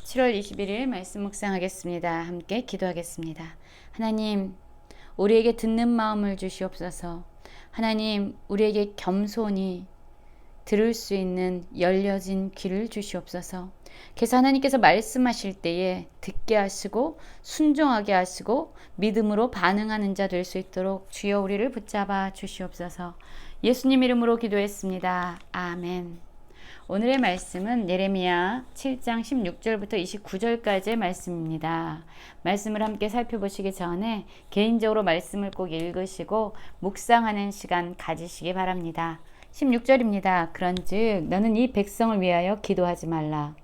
7월 21일 말씀 묵상하겠습니다. 함께 기도하겠습니다. 하나님, 우리에게 듣는 마음을 주시옵소서. 하나님, 우리에게 겸손히 들을 수 있는 열려진 귀를 주시옵소서. 그래서 하나님께서 말씀하실 때에 듣게 하시고 순종하게 하시고 믿음으로 반응하는 자 될 수 있도록 주여 우리를 붙잡아 주시옵소서. 예수님 이름으로 기도했습니다. 아멘. 오늘의 말씀은 예레미야 7장 16절부터 29절까지의 말씀입니다. 말씀을 함께 살펴보시기 전에 개인적으로 말씀을 꼭 읽으시고 묵상하는 시간 가지시기 바랍니다. 16절입니다. 그런즉 너는 이 백성을 위하여 기도하지 말라.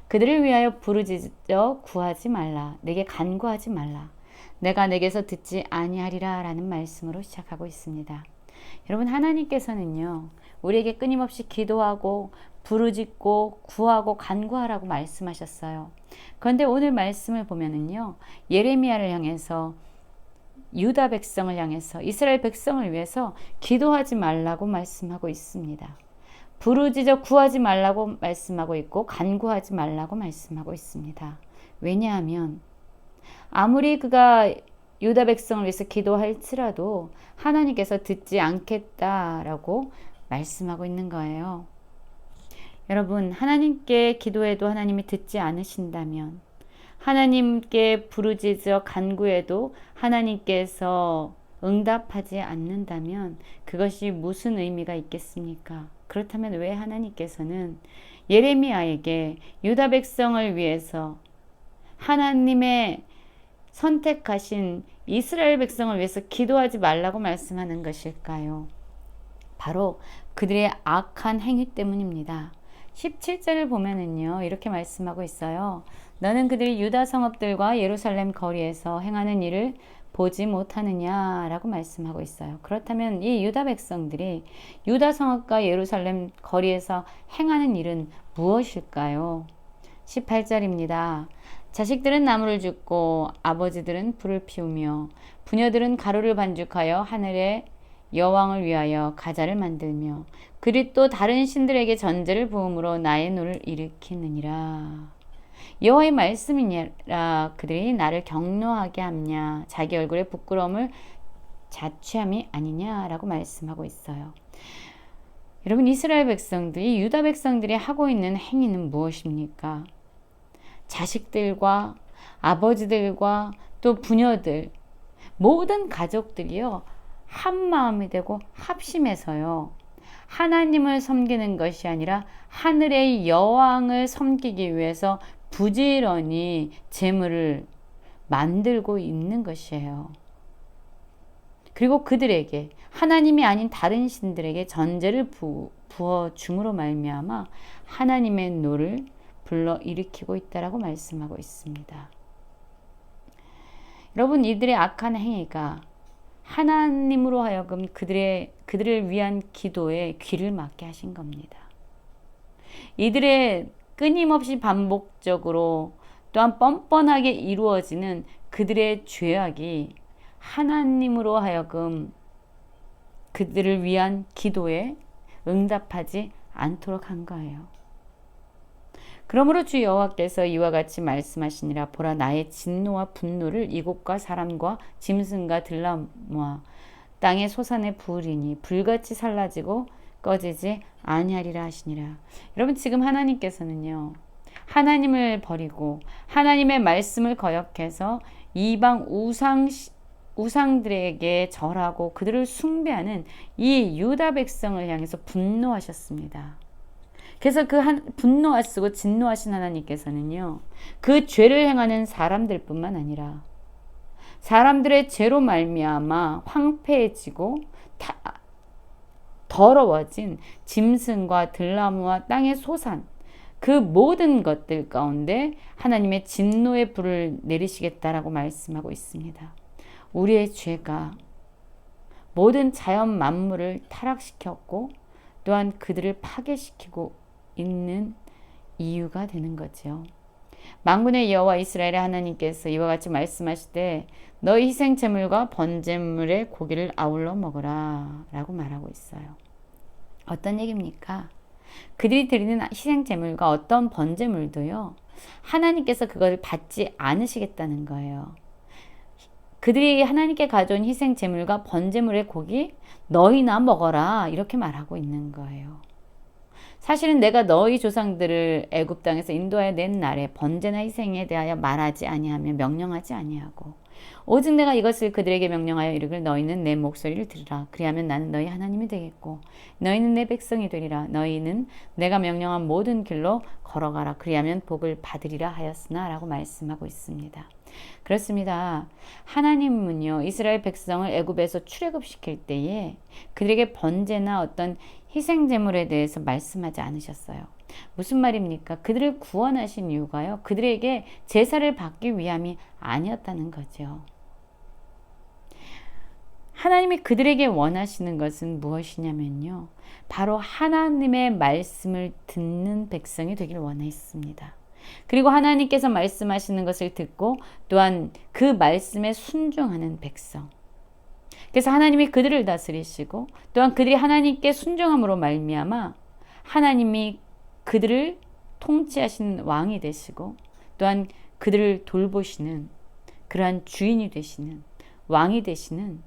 그들을 위하여 부르짖어 구하지 말라. 내게 간구하지 말라. 내가 내게서 듣지 아니하리라 라는 말씀으로 시작하고 있습니다. 여러분, 하나님께서는요, 우리에게 끊임없이 기도하고 부르짖고 구하고 간구하라고 말씀하셨어요. 그런데 오늘 말씀을 보면은요, 예레미야를 향해서, 유다 백성을 향해서, 이스라엘 백성을 위해서 기도하지 말라고 말씀하고 있습니다. 부르짖어 구하지 말라고 말씀하고 있고 간구하지 말라고 말씀하고 있습니다. 왜냐하면 아무리 그가 유다 백성을 위해서 기도할지라도 하나님께서 듣지 않겠다라고 말씀하고 있는 거예요. 여러분, 하나님께 기도해도 하나님이 듣지 않으신다면, 하나님께 부르짖어 간구해도 하나님께서 응답하지 않는다면 그것이 무슨 의미가 있겠습니까? 그렇다면 왜 하나님께서는 예레미야에게 유다 백성을 위해서, 하나님의 선택하신 이스라엘 백성을 위해서 기도하지 말라고 말씀하는 것일까요? 바로 그들의 악한 행위 때문입니다. 17절을 보면은요, 이렇게 말씀하고 있어요. 너는 그들이 유다 성읍들과 예루살렘 거리에서 행하는 일을 보지 못하느냐라고 말씀하고 있어요. 그렇다면 이 유다 백성들이 유다 성읍과 예루살렘 거리에서 행하는 일은 무엇일까요? 18절입니다. 자식들은 나무를 줍고 아버지들은 불을 피우며 부녀들은 가루를 반죽하여 하늘에 여왕을 위하여 가자를 만들며 그리 또 다른 신들에게 전제를 부음으로 나의 노를 일으키느니라. 여호와의 말씀이니라. 그들이 나를 경노하게 함냐, 자기 얼굴에 부끄러움을 자취함이 아니냐라고 말씀하고 있어요. 여러분, 이스라엘 백성들이, 유다 백성들이 하고 있는 행위는 무엇입니까? 자식들과 아버지들과 또 부녀들, 모든 가족들이요, 한 마음이 되고 합심해서요, 하나님을 섬기는 것이 아니라 하늘의 여왕을 섬기기 위해서 부지런히 재물을 만들고 있는 것이에요. 그리고 그들에게, 하나님이 아닌 다른 신들에게 전제를 부어 줌으로 말미암아 하나님의 노를 불러 일으키고 있다라고 말씀하고 있습니다. 여러분, 이들의 악한 행위가 하나님으로 하여금 그들을 위한 기도에 귀를 막게 하신 겁니다. 이들의 끊임없이 반복적으로 또한 뻔뻔하게 이루어지는 그들의 죄악이 하나님으로 하여금 그들을 위한 기도에 응답하지 않도록 한 거예요. 그러므로 주 여호와께서 이와 같이 말씀하시니라. 보라, 나의 진노와 분노를 이곳과 사람과 짐승과 들나무와 땅의 소산에 부으리니 불같이 살라지고 꺼지지 아니하리라 하시니라. 여러분, 지금 하나님께서는요, 하나님을 버리고 하나님의 말씀을 거역해서 이방 우상들에게 절하고 그들을 숭배하는 이 유다 백성을 향해서 분노하셨습니다. 그래서 분노하시고 진노하신 하나님께서는요, 그 죄를 행하는 사람들뿐만 아니라 사람들의 죄로 말미암아 황폐해지고 더러워진 짐승과 들나무와 땅의 소산, 그 모든 것들 가운데 하나님의 진노의 불을 내리시겠다라고 말씀하고 있습니다. 우리의 죄가 모든 자연 만물을 타락시켰고 또한 그들을 파괴시키고 있는 이유가 되는 거죠. 만군의 여호와 이스라엘의 하나님께서 이와 같이 말씀하시되 너희 희생 제물과 번제물의 고기를 아울러 먹으라 라고 말하고 있어요. 어떤 얘기입니까? 그들이 드리는 희생 제물과 어떤 번제물도요, 하나님께서 그걸 받지 않으시겠다는 거예요. 그들이 하나님께 가져온 희생 제물과 번제물의 고기 너희나 먹어라 이렇게 말하고 있는 거예요. 사실은 내가 너희 조상들을 애굽 땅에서 인도하여 낸 날에 번제나 희생에 대하여 말하지 아니하며 명령하지 아니하고 오직 내가 이것을 그들에게 명령하여 이르길 너희는 내 목소리를 들으라. 그리하면 나는 너희 하나님이 되겠고 너희는 내 백성이 되리라. 너희는 내가 명령한 모든 길로 걸어가라. 그리하면 복을 받으리라 하였으나 라고 말씀하고 있습니다. 그렇습니다. 하나님은요, 이스라엘 백성을 애굽에서 출애굽시킬 때에 그들에게 번제나 어떤 희생 제물에 대해서 말씀하지 않으셨어요. 무슨 말입니까? 그들을 구원하신 이유가요, 그들에게 제사를 받기 위함이 아니었다는 거죠. 하나님이 그들에게 원하시는 것은 무엇이냐면요, 바로 하나님의 말씀을 듣는 백성이 되길 원했습니다. 그리고 하나님께서 말씀하시는 것을 듣고 또한 그 말씀에 순종하는 백성. 그래서 하나님이 그들을 다스리시고 또한 그들이 하나님께 순종함으로 말미암아 하나님이 그들을 통치하시는 왕이 되시고 또한 그들을 돌보시는 그러한 주인이 되시는 왕이 되시는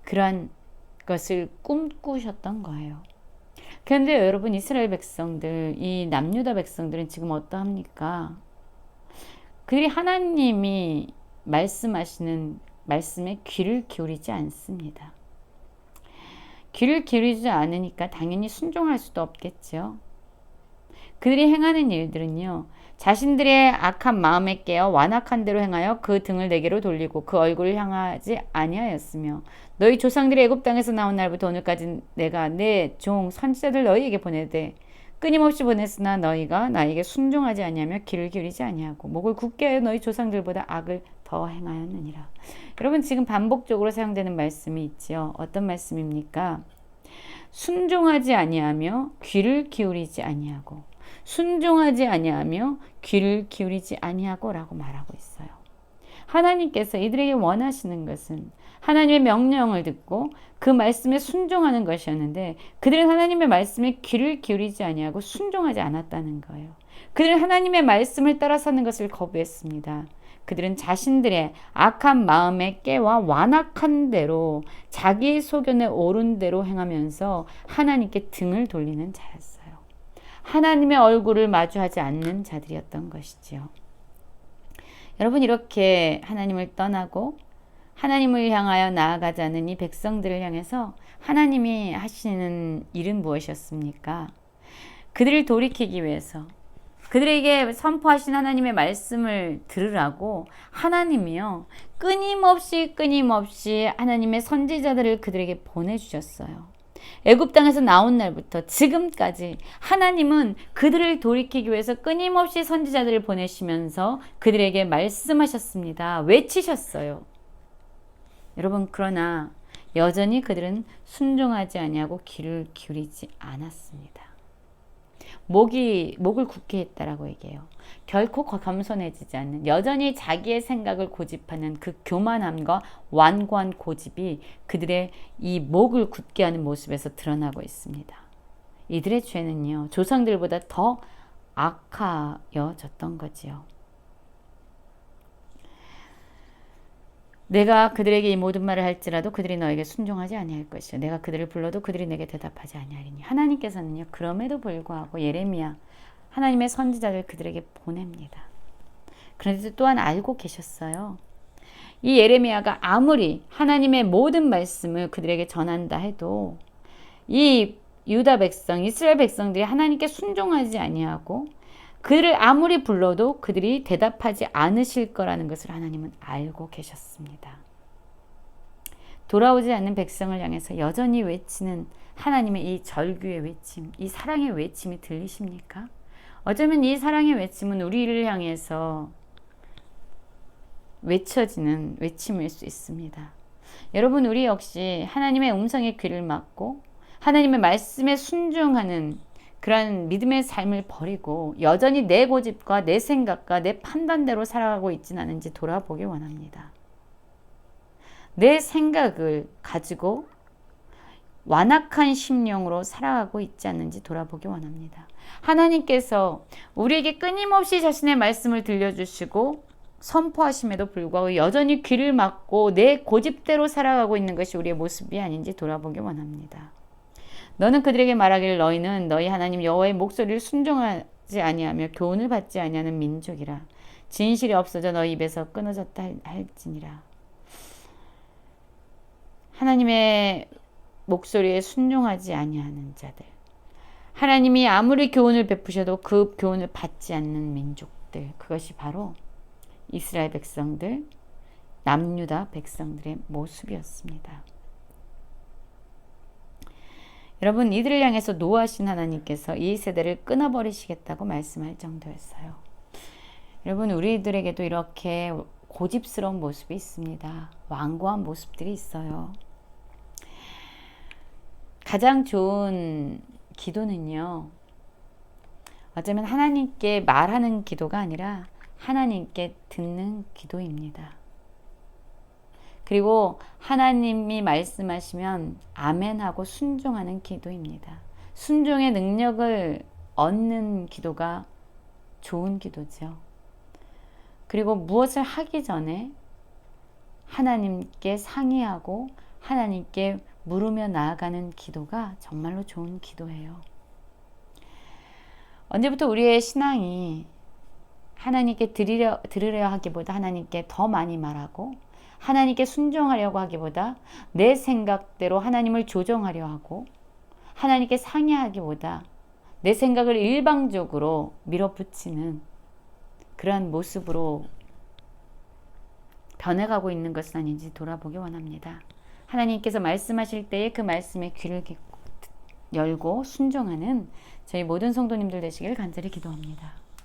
그러한 것을 꿈꾸셨던 거예요. 그런데 여러분, 이스라엘 백성들, 이 남유다 백성들은 지금 어떠합니까? 그들이 하나님이 말씀하시는 말씀에 귀를 기울이지 않습니다. 귀를 기울이지 않으니까 당연히 순종할 수도 없겠죠. 그들이 행하는 일들은요, 자신들의 악한 마음에 깨어 완악한 대로 행하여 그 등을 내게로 돌리고 그 얼굴을 향하지 아니하였으며 너희 조상들이 애굽 땅에서 나온 날부터 오늘까지 내가 내 종 선지자들 너희에게 보내되 끊임없이 보냈으나 너희가 나에게 순종하지 아니하며 귀를 기울이지 아니하고 목을 굳게 하여 너희 조상들보다 악을 더 행하였느니라. 여러분, 지금 반복적으로 사용되는 말씀이 있지요. 어떤 말씀입니까? 순종하지 아니하며 귀를 기울이지 아니하고 순종하지 아니하며 귀를 기울이지 아니하고 라고 말하고 있어요. 하나님께서 이들에게 원하시는 것은 하나님의 명령을 듣고 그 말씀에 순종하는 것이었는데 그들은 하나님의 말씀에 귀를 기울이지 아니하고 순종하지 않았다는 거예요. 그들은 하나님의 말씀을 따라서는 것을 거부했습니다. 그들은 자신들의 악한 마음에 깨와 완악한 대로 자기의 소견에 옳은 대로 행하면서 하나님께 등을 돌리는 자였어요. 하나님의 얼굴을 마주하지 않는 자들이었던 것이지요. 여러분, 이렇게 하나님을 떠나고 하나님을 향하여 나아가자는 이 백성들을 향해서 하나님이 하시는 일은 무엇이었습니까? 그들을 돌이키기 위해서 그들에게 선포하신 하나님의 말씀을 들으라고 하나님이요, 끊임없이 하나님의 선지자들을 그들에게 보내주셨어요. 애굽 땅에서 나온 날부터 지금까지 하나님은 그들을 돌이키기 위해서 끊임없이 선지자들을 보내시면서 그들에게 말씀하셨습니다. 외치셨어요. 여러분, 그러나 여전히 그들은 순종하지 아니하고 귀를 기울이지 않았습니다. 목을 굳게 했다라고 얘기해요. 결코 겸손해지지 않는, 여전히 자기의 생각을 고집하는 그 교만함과 완고한 고집이 그들의 이 목을 굳게 하는 모습에서 드러나고 있습니다. 이들의 죄는요, 조상들보다 더 악하여졌던 거지요. 내가 그들에게 이 모든 말을 할지라도 그들이 너에게 순종하지 아니할 것이요 내가 그들을 불러도 그들이 내게 대답하지 아니하리니. 하나님께서는요, 그럼에도 불구하고 예레미야, 하나님의 선지자를 그들에게 보냅니다. 그런데 또한 알고 계셨어요. 이 예레미야가 아무리 하나님의 모든 말씀을 그들에게 전한다 해도 이 유다 백성, 이스라엘 백성들이 하나님께 순종하지 아니하고 그들을 아무리 불러도 그들이 대답하지 않으실 거라는 것을 하나님은 알고 계셨습니다. 돌아오지 않는 백성을 향해서 여전히 외치는 하나님의 이 절규의 외침, 이 사랑의 외침이 들리십니까? 어쩌면 이 사랑의 외침은 우리를 향해서 외쳐지는 외침일 수 있습니다. 여러분, 우리 역시 하나님의 음성의 귀를 막고 하나님의 말씀에 순종하는 그런 믿음의 삶을 버리고 여전히 내 고집과 내 생각과 내 판단대로 살아가고 있지는 않은지 돌아보기 원합니다. 내 생각을 가지고 완악한 심령으로 살아가고 있지 않는지 돌아보기 원합니다. 하나님께서 우리에게 끊임없이 자신의 말씀을 들려주시고 선포하심에도 불구하고 여전히 귀를 막고 내 고집대로 살아가고 있는 것이 우리의 모습이 아닌지 돌아보기 원합니다. 너는 그들에게 말하기를 너희는 너희 하나님 여호와의 목소리를 순종하지 아니하며 교훈을 받지 아니하는 민족이라. 진실이 없어져 너희 입에서 끊어졌다 할지니라. 하나님의 목소리에 순종하지 아니하는 자들, 하나님이 아무리 교훈을 베푸셔도 그 교훈을 받지 않는 민족들, 그것이 바로 이스라엘 백성들, 남유다 백성들의 모습이었습니다. 여러분, 이들을 향해서 노하신 하나님께서 이 세대를 끊어버리시겠다고 말씀할 정도였어요. 여러분, 우리들에게도 이렇게 고집스러운 모습이 있습니다. 완고한 모습들이 있어요. 가장 좋은 기도는요, 어쩌면 하나님께 말하는 기도가 아니라 하나님께 듣는 기도입니다. 그리고 하나님이 말씀하시면 아멘하고 순종하는 기도입니다. 순종의 능력을 얻는 기도가 좋은 기도죠. 그리고 무엇을 하기 전에 하나님께 상의하고 하나님께 물으며 나아가는 기도가 정말로 좋은 기도예요. 언제부터 우리의 신앙이 하나님께 들으려 하기보다 하나님께 더 많이 말하고 하나님께 순종하려고 하기보다 내 생각대로 하나님을 조정하려 하고 하나님께 상의하기보다 내 생각을 일방적으로 밀어붙이는 그러한 모습으로 변해가고 있는 것은 아닌지 돌아보기 원합니다. 하나님께서 말씀하실 때에 그 말씀에 귀를 열고 순종하는 저희 모든 성도님들 되시길 간절히 기도합니다.